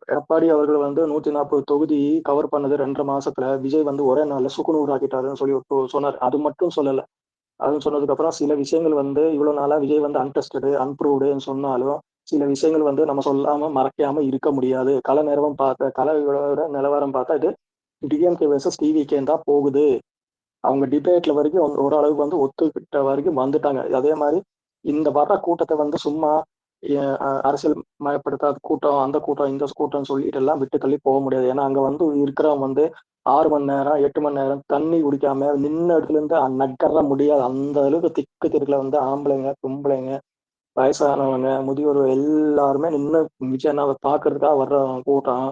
எடப்பாடி அவர்கள் வந்து 140 தொகுதி கவர் பண்ணது 2.5 மாசத்துல விஜய் வந்து ஒரே நாள்ல சுக்குநூறு ஆக்கிட்டாருன்னு சொல்லி சொன்னார். அது மட்டும் சொல்லல. அதுன்னு சொன்னதுக்கு அப்புறம் சில விஷயங்கள் வந்து இவ்வளவு நாளா விஜய் வந்து அன்டெஸ்டடு, அன்ப்ரூவ்டுன்னு சொன்னாலும், சில விஷயங்கள் வந்து நம்ம சொல்லாம, மறைக்காம இருக்க முடியாது. கள நிலவரம் பார்த்தா இது டிஎம்கே வெர்சஸ் டிவிகேன்னு தான் போகுது. அவங்க டிபேட்ல வரைக்கும் ஓரளவுக்கு வந்து ஒத்துக்கிட்ட வரைக்கும் வந்துட்டாங்க. அதே மாரி இந்த வர்ற கூட்டத்த வந்து சும்மா அரசியல் மயப்படுத்தாத கூட்டம், அந்த கூட்டம், இந்த கூட்டம்னு சொல்லிட்டு எல்லாம் விட்டு தள்ளி போக முடியாது. ஏன்னா, அங்க வந்து இருக்கிறவன் வந்து 6 மணி நேரம், 8 மணி நேரம் தண்ணி குடிக்காம நின்ன இடத்துல இருந்து நகர முடியாது. அந்த அளவுக்கு திக்கு தெருக்குல வந்து ஆம்பளைங்க, பொம்பளைங்க, வயசானவங்க, முதியோர்கள் எல்லாருமே நின்னு விஜய் அண்ணாவை பார்க்கறதுக்காக வர்ற கூட்டம்.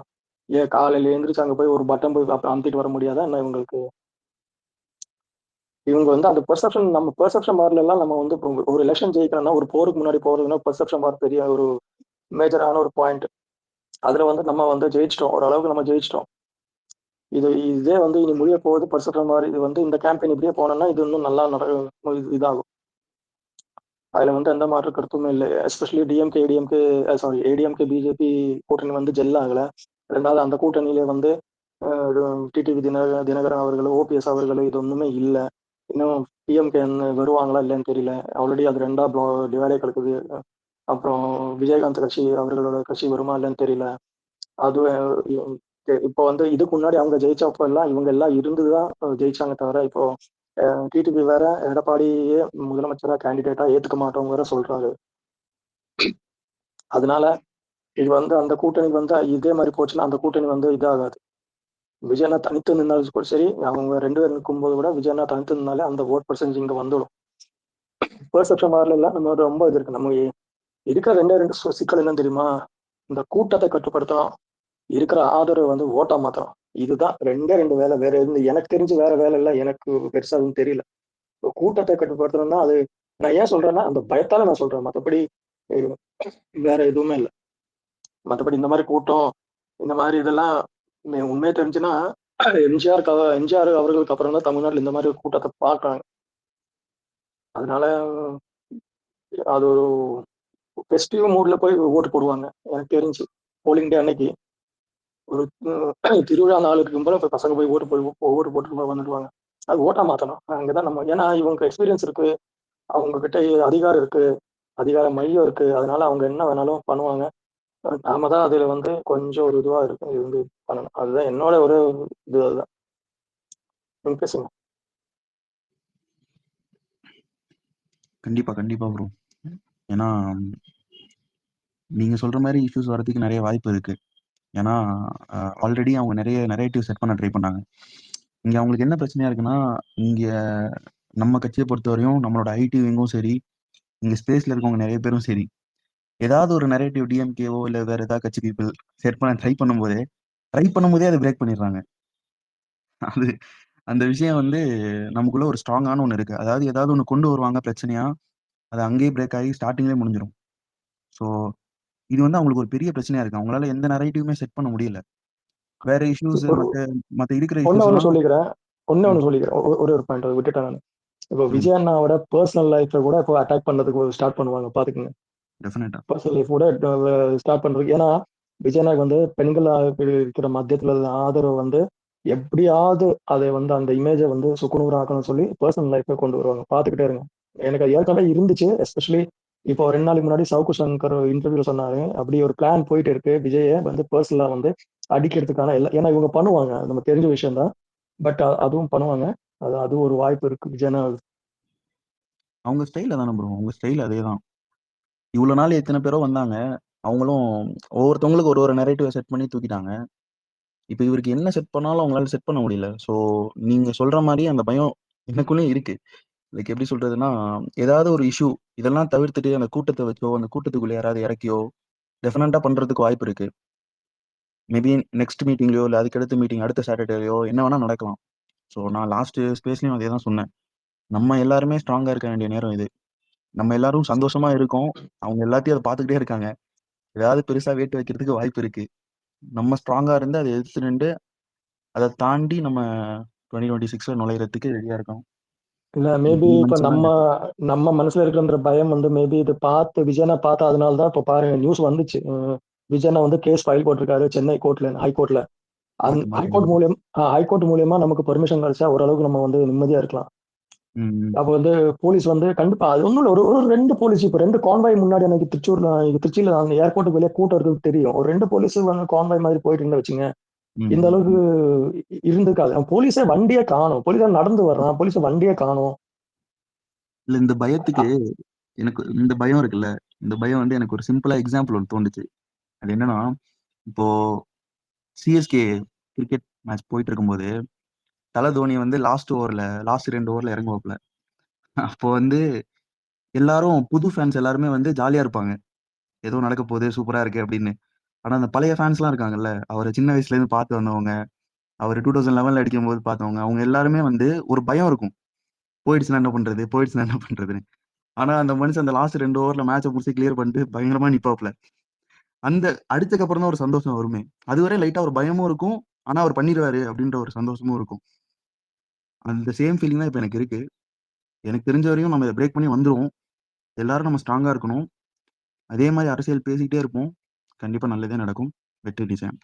ஏன் காலையில எந்திரிச்சு அங்க போய் ஒரு பட்டன் போய் அமுத்திட்டு வர முடியாதா என்ன இவங்களுக்கு? இவங்க வந்து அந்த பெர்செப்ஷன் நம்ம பெர்செப்ஷன் பார்லாம் நம்ம வந்து இப்போ ஒரு எலெக்ஷன் ஜெயிக்கணும்னா ஒரு போருக்கு முன்னாடி போறதுன்னா பெர்செப்ஷன் பார் பெரிய ஒரு மேஜரான ஒரு பாயிண்ட். அதுல வந்து நம்ம வந்து ஜெயிச்சிட்டோம். ஓரளவுக்கு நம்ம ஜெயிச்சிட்டோம். இதே வந்து இனி முடிய போகுது பெர்செப்ஷன் பார். இது வந்து இந்த கேம்பெயின் இப்படியே போனோம்னா இது இன்னும் நல்லா இதாகும். அதுல வந்து எந்த மாற்று கருத்துமே இல்லை. Especially DMK ADMK sorry ADMK BJP கூட்டணி வந்து ஜெல் ஆகல. ரெண்டாவது அந்த கூட்டணியில வந்து டிடிவி தினகரன் அவர்கள், ஓபிஎஸ் அவர்கள் இது ஒண்ணுமே இல்லை. இன்னும் பிஎம்கே வருவாங்களா இல்லைன்னு தெரியல. ஆல்ரெடி அது ரெண்டா டிவைடே கிடக்குது. அப்புறம் விஜயகாந்த் கட்சி அவர்களோட கட்சி வருமா இல்லைன்னு தெரியல. அது இப்போ வந்து இதுக்கு முன்னாடி அவங்க ஜெயிச்சப்ப எல்லாம் இவங்க எல்லாம் இருந்துதான் ஜெயிச்சாங்க தவிர இப்போ டிடிவி வேற எடப்பாடியே முதலமைச்சரா கேண்டிடேட்டா ஏத்துக்க மாட்டோங்க வேற சொல்றாரு. அதனால இது வந்து அந்த கூட்டணி வந்து இதே மாதிரி போச்சுன்னா அந்த கூட்டணி வந்து இதாகாது. விஜயண்ணா தனித்து நின்னாலும் கூட சரி, அவங்க 2 பேர் நிற்கும்போது கூட விஜயண்ணா தனித்து நின்னாலே அந்த ஓட் பர்சன்டேஜ் இங்க வந்துடும். பெர்செப்ஷன் மாறல இல்ல நம்ம ரொம்ப இது இருக்கு. நம்ம இருக்கிற 2 சிக்கல் என்ன தெரியுமா? இந்த கூட்டத்தை கட்டுப்படுத்தணும், இருக்கிற ஆதரவு வந்து ஓட்டா மாத்தணும். இதுதான் 2 வேலை. வேற எதுவும் எனக்கு தெரிஞ்சு வேற வேலை இல்லை. எனக்கு பெருசா எதுவும் தெரியல. கூட்டத்தை கட்டுப்படுத்தணும்னா அது நான் ஏன் சொல்றேன்னா அந்த பயத்தால நான் சொல்றேன். மற்றபடி வேற எதுவுமே இல்லை. மற்றபடி இந்த மாதிரி கூட்டம், இந்த மாதிரி இதெல்லாம் உண்மையே தெரிஞ்சுன்னா எம்ஜிஆர் அவர்களுக்கு அப்புறம் தான் தமிழ்நாட்டில் இந்த மாதிரி ஒரு கூட்டத்தை பார்க்கறாங்க. அதனால அது ஒரு ஃபெஸ்டிவ் மூட்ல போய் ஓட்டு போடுவாங்க. எனக்கு தெரிஞ்சு போலிங் டே அன்னைக்கு ஒரு திருவிழா நாள் இருக்கும் போல இப்ப பசங்க போய் ஓட்டு போட்டு வந்துடுவாங்க. அது ஓட்டா மாத்தணும். அங்கதான் நம்ம ஏன்னா இவங்க எக்ஸ்பீரியன்ஸ் இருக்கு, அவங்க கிட்ட அதிகாரம் இருக்கு, அதிகார மையம் இருக்கு. அதனால அவங்க என்ன வேணாலும் பண்ணுவாங்க. நாம தான் அதுல வந்து கொஞ்சம் ஒரு இதுவா இருக்கு இருந்து பண்ணணும். அதுதான் என்னோட ஒரு இது. அதுதான் நீங்க பேசுங்க. கண்டிப்பா கண்டிப்பா ப்ரோ. ஏன்னா நீங்க சொல்ற மாதிரி இஷ்யூஸ் வரதுக்கு நிறைய வாய்ப்பு இருக்கு. ஏன்னா ஆல்ரெடி அவங்க நிறைய நரேட்டிவ் செட் பண்ண ட்ரை பண்ணாங்க. இங்க அவங்களுக்கு என்ன பிரச்சனையா இருக்குன்னா, இங்க நம்ம கட்சியை பொறுத்தவரையும் நம்மளோட ஐடி விங்கும் சரி, இங்க ஸ்பேஸ்ல இருக்கவங்க நிறைய பேரும் சரி, ஏதாவது ஒரு நரேட்டிவ் டிஎம்கேவோ இல்ல வேற ஏதாவது கட்சி பீப்புள் செட் பண்ண ட்ரை பண்ணும்போதே அதை பிரேக் பண்ணிடுறாங்க. அது அந்த விஷயம் வந்து நமக்குள்ள ஒரு ஸ்ட்ராங்கான ஒன்று இருக்கு. அதாவது ஏதாவது ஒன்று கொண்டு வருவாங்க பிரச்சனையா, அது அங்கேயே பிரேக் ஆகி ஸ்டார்டிங்லேயே முடிஞ்சிடும். ஸோ இது வந்து அவங்களுக்கு ஒரு பெரிய பிரச்சனையா இருக்கு. அவங்களால எந்த நரேட்டிவுமே செட் பண்ண முடியல. வேற இஷ்யூஸ் மத்த இருக்கிற ஒன்னு இஷ்யூஸ் எல்லாம் சொல்லிக்கிறேன். ஒரே ஒரு பாயிண்ட் விட்டுட்டேன் நான். இப்போ சொல்லுங்க. விஜய் அண்ணாவோட பர்சனல் லைஃப்பை கூட இப்போ அட்டாக் பண்றதுக்கு ஸ்டார்ட் பண்ணுவாங்க பாத்துக்கோங்க. டெஃபினட்டா. பர்சனல் லைஃப் கூட ஸ்டார்ட் பண்றதுக்கு. ஏன்னா விஜய் அண்ணாக்கு வந்து பெண்கள் இருக்கிற மத்தியத்துல ஆதரவு வந்து எப்படியாவது அதை வந்து அந்த இமேஜை வந்து சுக்குநூறு ஆக்கணும்னு சொல்லி பர்சனல் லைஃப்பை கொண்டு வருவாங்க. பாத்துக்கிட்டே இருங்க. எனக்கு அது ஏற்கனவே இருந்துச்சு. எஸ்பெஷலி இப்போ 2 நாளைக்கு முன்னாடி சவுக்கு சங்கர் இன்டர்வியூல சொன்னாரு. அப்படி ஒரு பிளான் போயிட்டு இருக்கு. விஜயை வந்து பர்சனலா வந்து அடிக்கிறதுக்கான ஏன்னா இவங்க பண்ணுவாங்க. நம்ம தெரிஞ்ச விஷயம் தான். பட் அதுவும் பண்ணுவாங்க. அது ஒரு வாய்ப்பு இருக்கு விஜயனா. அவங்க ஸ்டைல தானே ப்ரோ, அவங்க ஸ்டைல் அதே தான். இவ்வளவு நாள் எத்தனை பேரோ வந்தாங்க, அவங்களும் ஒவ்வொருத்தவங்களுக்கு ஒரு ஒரு நரேட்டிவ் செட் பண்ணி தூக்கிட்டாங்க. இப்போ இவருக்கு என்ன செட் பண்ணாலும் அவங்களால செட் பண்ண முடியல. ஸோ நீங்க சொல்ற மாதிரி அந்த பயம் எனக்குள்ளேயும் இருக்கு. லைக் எப்படி சொல்றதுன்னா, ஏதாவது ஒரு இஷ்யூ இதெல்லாம் தவிர்த்துட்டு அந்த கூட்டத்தை வச்சோ, அந்த கூட்டத்துக்குள்ள யாராவது இறக்கியோ டெஃபினட்டா பண்றதுக்கு வாய்ப்பு இருக்கு. மேபி நெக்ஸ்ட் மீட்டிங்லயோ இல்லை அதுக்கடுத்த மீட்டிங் அடுத்த சாட்டர்டேலையோ என்ன வேணா நடக்கலாம். ஸோ நான் லாஸ்ட் ஸ்பேஸ்லயும் அதே தான் சொன்னேன். நம்ம எல்லாருமே ஸ்ட்ராங்கா இருக்க வேண்டிய நேரம் இது. நம்ம எல்லாரும் சந்தோஷமா இருக்கோம். அவங்க எல்லாத்தையும் அதை பார்த்துக்கிட்டே இருக்காங்க. ஏதாவது பெருசா வேட்டு வைக்கிறதுக்கு வாய்ப்பு இருக்கு. நம்ம ஸ்ட்ராங்கா இருந்து அதை எதிர்த்து நின்று அதை தாண்டி நம்ம 2026ல நுழையிறதுக்கு ரெடியா இருக்கோம். இல்ல மேபி இப்ப நம்ம மனசுல இருக்கிற பயம் வந்து மேபி இது பார்த்து விஜயனா பார்த்து அதனால தான் இப்ப பாருங்க நியூஸ் வந்துச்சு. விஜய் வந்து கேஸ் ஃபைல் போட்டிருக்காரு சென்னை கோர்ட்ல, ஹைகோர்ட்ல. பார்த்தேன், பார்த்தேன் ஹைகோர்ட் ப்ரோ. மூலியம் ஹைகோர்ட் மூலியமா நமக்கு பெர்மிஷன் கிடைச்சா ஓரளவுக்கு நம்ம வந்து நிம்மதியா இருக்கலாம். ம், ம். அப்ப வந்து போலீஸ் வந்து கண்டிப்பா அது ஒண்ணும் இல்ல. ஒரு 2 போலீஸ் இப்ப 2 கான்வாய் முன்னாடி எனக்கு திருச்சியில அந்த ஏர்போர்ட்டுக்கு வெளியே கூட்டம் இருக்குது தெரியும். ஒரு 2 போலீஸ் வந்து கான்வாய் மாதிரி போயிட்டு இருந்தா வச்சுங்க, ம், இந்த ம், அளவுக்கு ம். இருந்திருக்காது. போலீஸே வண்டியே காணும். போலீஸே நடந்து வர்றான். போலீஸ் வண்டியே காணும். இல்ல இந்த பயத்துக்கு எனக்கு இந்த பயம் இருக்குல்ல, இந்த பயம் வந்து எனக்கு ஒரு சிம்பிளா எக்ஸாம்பிள் ஒண்ணு தோணுச்சு. அது என்னன்னா, இப்போ சிஎஸ்கே கிரிக்கெட் மேட்ச் போயிட்டு இருக்கும்போது, தோனி வந்து லாஸ்ட் 2 ஓவர்ல இறங்குவாப்ல. அப்போ வந்து எல்லாரும் புது ஃபேன்ஸ் எல்லாருமே வந்து ஜாலியா இருப்பாங்க. ஏதோ நடக்க போகுது, சூப்பரா இருக்கு அப்படின்னு. ஆனா அந்த பழைய ஃபேன்ஸ்லாம் இருக்காங்கல்ல, அவர சின்ன வயசுல இருந்து பார்த்து வந்தவங்க, அவரு 2011ல அடிக்கும்போது பார்த்தவங்க, அவங்க எல்லாருமே வந்து ஒரு பயம் இருக்கும். போயிடுச்சுனா என்ன பண்றது? போயிடுச்சுனா என்ன பண்றதுன்னு. ஆனா அந்த மனுஷன் அந்த லாஸ்ட் 2 ஓவர்ல மேட்ச முடிச்சு கிளியர் பண்ணிட்டு பயங்கரமா நிப்பாப்ல. அந்த அடிச்சதுக்கு அப்புறம் தான் ஒரு சந்தோஷம் வருமே. அதுவரை லைட்டா ஒரு பயமும் இருக்கும். ஆனா அவர் பண்ணிருவாரு அப்படின்ற ஒரு சந்தோஷமும் இருக்கும். அந்த சேம் ஃபீலிங் தான் இப்ப எனக்கு இருக்கு. எனக்கு தெரிஞ்ச வரையும் நம்ம இத பிரேக் பண்ணி வந்துருவோம். எல்லாரும் நம்ம ஸ்ட்ராங்கா இருக்கணும். அதே மாரி அரசியல் பேசிக்கிட்டே இருப்போம். கண்டிப்பா நல்லதே நடக்கும். வெற்றி நிச்சயம்.